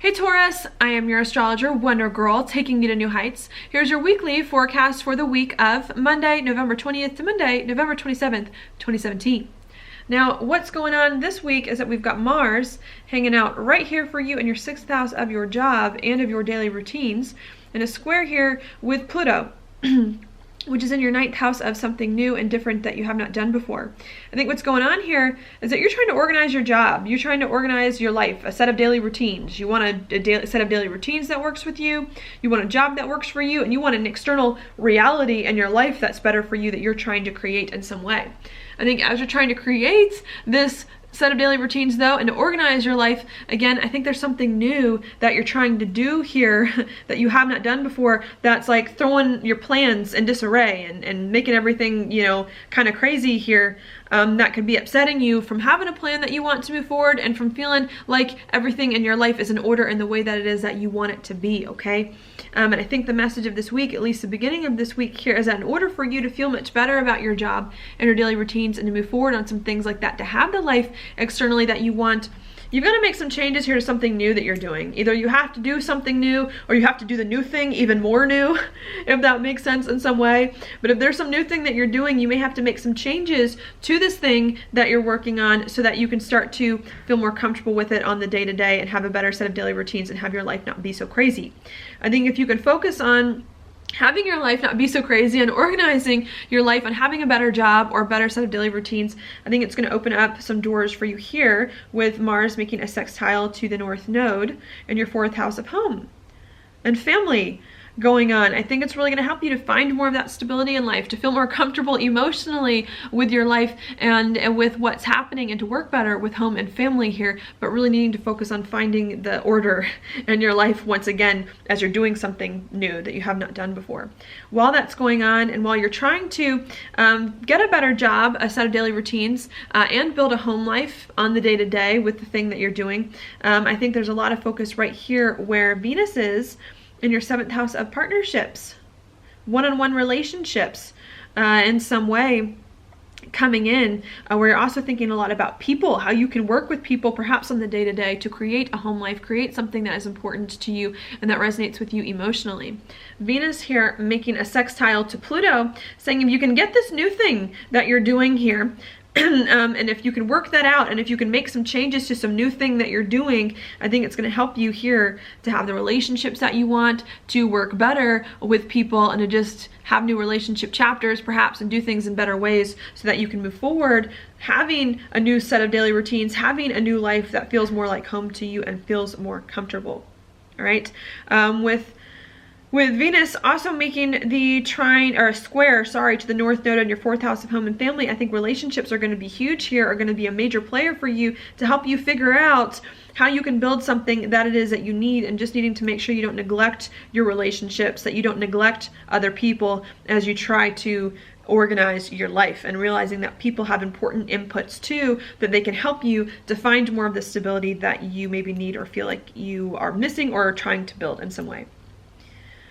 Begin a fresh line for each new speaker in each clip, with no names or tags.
Hey Taurus, I am your astrologer, Wonder Girl, taking you to new heights. Here's your weekly forecast for the week of Monday, November 20th to Monday, November 27th, 2017. Now, what's going on this week is that we've got Mars hanging out right here for you in your 6th house of your job and of your daily routines, and a square here with Pluto, which is in your 9th house of something new and different that you have not done before. I think what's going on here is that you're trying to organize your job. You're trying to organize your life, a set of daily routines. You want a set of daily routines that works with you. You want a job that works for you, and you want an external reality in your life that's better for you that you're trying to create in some way. I think as you're trying to create this set of daily routines though, and to organize your life, again, I think there's something new that you're trying to do here that you have not done before, that's like throwing your plans in disarray and making everything, you know, kind of crazy here. That could be upsetting you from having a plan that you want to move forward and from feeling like everything in your life is in order in the way that it is that you want it to be, okay? And I think the message of this week, at least the beginning of this week here, is that in order for you to feel much better about your job and your daily routines and to move forward on some things like that, to have the life externally that you want, you've got to make some changes here to something new that you're doing. Either you have to do something new, or you have to do the new thing even more new, if that makes sense in some way. But if there's some new thing that you're doing, you may have to make some changes to this thing that you're working on so that you can start to feel more comfortable with it on the day-to-day and have a better set of daily routines and have your life not be so crazy. I think if you can focus on having your life not be so crazy and organizing your life and having a better job or a better set of daily routines, I think it's going to open up some doors for you here with Mars making a sextile to the North Node in your 4th house of home and family going on. I think it's really going to help you to find more of that stability in life, to feel more comfortable emotionally with your life and with what's happening, and to work better with home and family here, but really needing to focus on finding the order in your life once again as you're doing something new that you have not done before. While that's going on, and while you're trying to get a better job, a set of daily routines, and build a home life on the day-to-day with the thing that you're doing, I think there's a lot of focus right here where Venus is in your 7th house of partnerships, one-on-one relationships in some way coming in, where you're also thinking a lot about people, how you can work with people perhaps on the day-to-day to create a home life, create something that is important to you and that resonates with you emotionally. Venus here making a sextile to Pluto, saying if you can get this new thing that you're doing here, and if you can work that out, and if you can make some changes to some new thing that you're doing, I think it's going to help you here to have the relationships that you want, to work better with people, and to just have new relationship chapters perhaps, and do things in better ways so that you can move forward, having a new set of daily routines, having a new life that feels more like home to you and feels more comfortable. All right. With Venus also making the square to the North Node in your 4th house of home and family, I think relationships are going to be huge here, are going to be a major player for you to help you figure out how you can build something that it is that you need, and just needing to make sure you don't neglect your relationships, that you don't neglect other people as you try to organize your life, and realizing that people have important inputs too, that they can help you to find more of the stability that you maybe need or feel like you are missing or are trying to build in some way.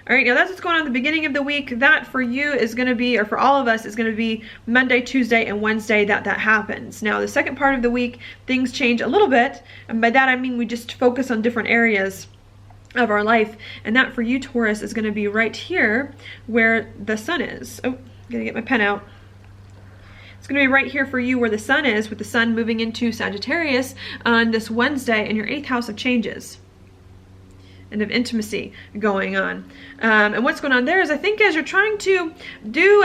All right, now that's what's going on at the beginning of the week. That for you is going to be, or for all of us, is going to be Monday, Tuesday, and Wednesday that happens. Now, the second part of the week, things change a little bit. And by that, I mean we just focus on different areas of our life. And that for you, Taurus, is going to be right here where the sun is. Oh, gotta get my pen out. It's going to be right here for you where the sun is, with the sun moving into Sagittarius on this Wednesday in your 8th house of changes and of intimacy going on. And what's going on there is, I think as you're trying to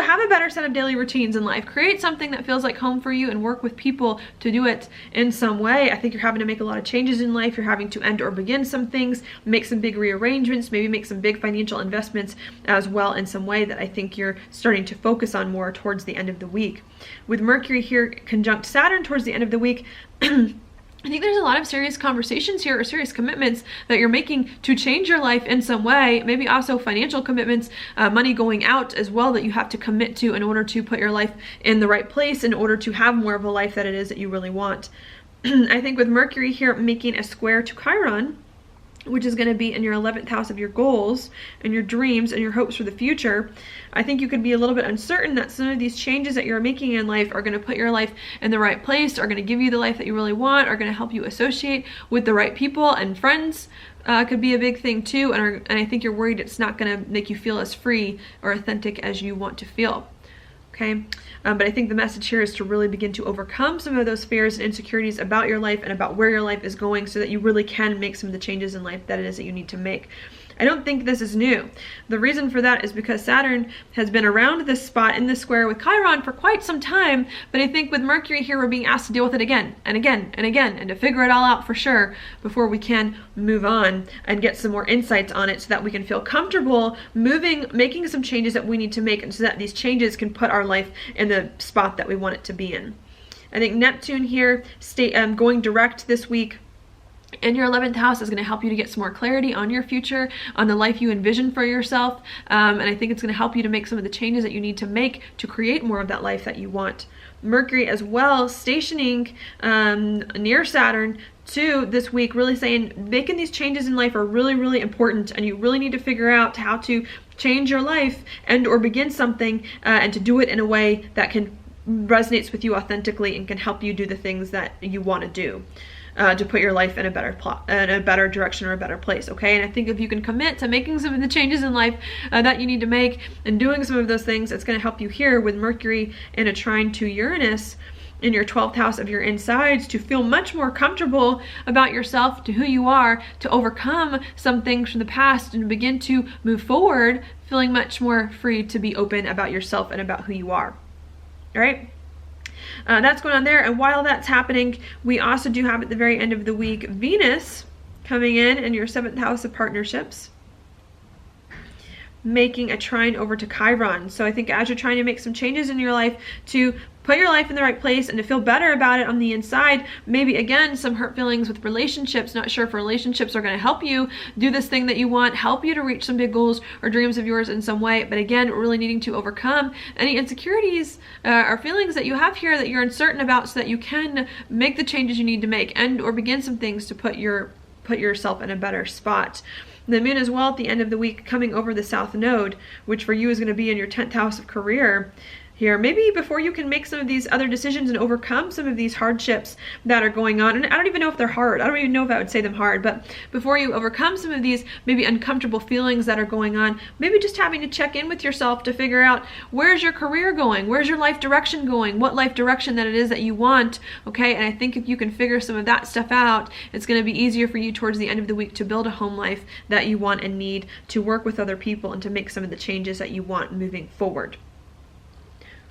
have a better set of daily routines in life, create something that feels like home for you and work with people to do it in some way, I think you're having to make a lot of changes in life. You're having to end or begin some things, make some big rearrangements, maybe make some big financial investments as well in some way that I think you're starting to focus on more towards the end of the week. With Mercury here conjunct Saturn towards the end of the week, I think there's a lot of serious conversations here, or serious commitments that you're making to change your life in some way. Maybe also financial commitments, money going out as well, that you have to commit to in order to put your life in the right place, in order to have more of a life that it is that you really want. I think with Mercury here making a square to Chiron which is going to be in your 11th house of your goals and your dreams and your hopes for the future. I think you could be a little bit uncertain that some of these changes that you're making in life are going to put your life in the right place, are going to give you the life that you really want, are going to help you associate with the right people and friends. Could be a big thing too, and I think you're worried it's not going to make you feel as free or authentic as you want to feel. Okay, but I think the message here is to really begin to overcome some of those fears and insecurities about your life and about where your life is going, so that you really can make some of the changes in life that it is that you need to make. I don't think this is new. The reason for that is because Saturn has been around this spot in this square with Chiron for quite some time, but I think with Mercury here, we're being asked to deal with it again and again and again, and to figure it all out for sure before we can move on and get some more insights on it, so that we can feel comfortable making some changes that we need to make, and so that these changes can put our life in the spot that we want it to be in. I think Neptune here, going direct this week, and your 11th house is going to help you to get some more clarity on your future, on the life you envision for yourself. And I think it's going to help you to make some of the changes that you need to make to create more of that life that you want. Mercury as well, stationing near Saturn too this week, really saying making these changes in life are really, really important, and you really need to figure out how to change your life and or begin something and to do it in a way that can resonates with you authentically and can help you do the things that you want to do. To put your life in a better direction or a better place, okay? And I think if you can commit to making some of the changes in life that you need to make and doing some of those things, it's going to help you here with Mercury in a trine to Uranus in your 12th house of your insides to feel much more comfortable about yourself, to who you are, to overcome some things from the past and begin to move forward feeling much more free to be open about yourself and about who you are. All right? That's going on there, and while that's happening, we also do have at the very end of the week Venus coming in your 7th house of partnerships, making a trine over to Chiron. So I think as you're trying to make some changes in your life to put your life in the right place and to feel better about it on the inside, maybe again some hurt feelings with relationships, not sure if relationships are going to help you do this thing that you want, help you to reach some big goals or dreams of yours in some way, but again really needing to overcome any insecurities or feelings that you have here that you're uncertain about, so that you can make the changes you need to make and or begin some things to put yourself in a better spot. The moon as well at the end of the week coming over the south node, which for you is going to be in your 10th house of career here. Maybe before you can make some of these other decisions and overcome some of these hardships that are going on, and I don't even know if they're hard, I don't even know if I would say them hard, but before you overcome some of these maybe uncomfortable feelings that are going on, maybe just having to check in with yourself to figure out where's your career going, where's your life direction going, what life direction that it is that you want, okay? And I think if you can figure some of that stuff out, it's going to be easier for you towards the end of the week to build a home life that you want and need, to work with other people, and to make some of the changes that you want moving forward.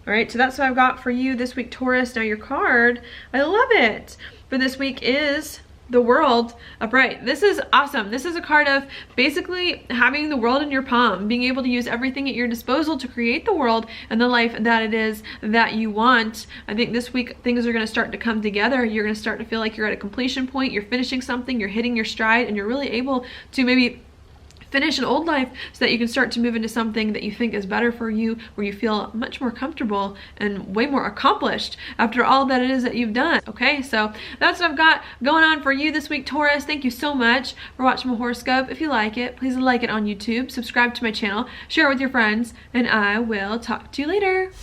All right, so that's what I've got for you this week, Taurus. Now your card, I love it, for this week is the World upright. This is awesome. This is a card of basically having the world in your palm, being able to use everything at your disposal to create the world and the life that it is that you want. I think this week things are going to start to come together. You're going to start to feel like you're at a completion point, you're finishing something, you're hitting your stride, and you're really able to maybe finish an old life so that you can start to move into something that you think is better for you, where you feel much more comfortable and way more accomplished after all that it is that you've done. Okay, so that's what I've got going on for you this week, Taurus. Thank you so much for watching my horoscope. If you like it, please like it on YouTube, subscribe to my channel, share it with your friends, and I will talk to you later.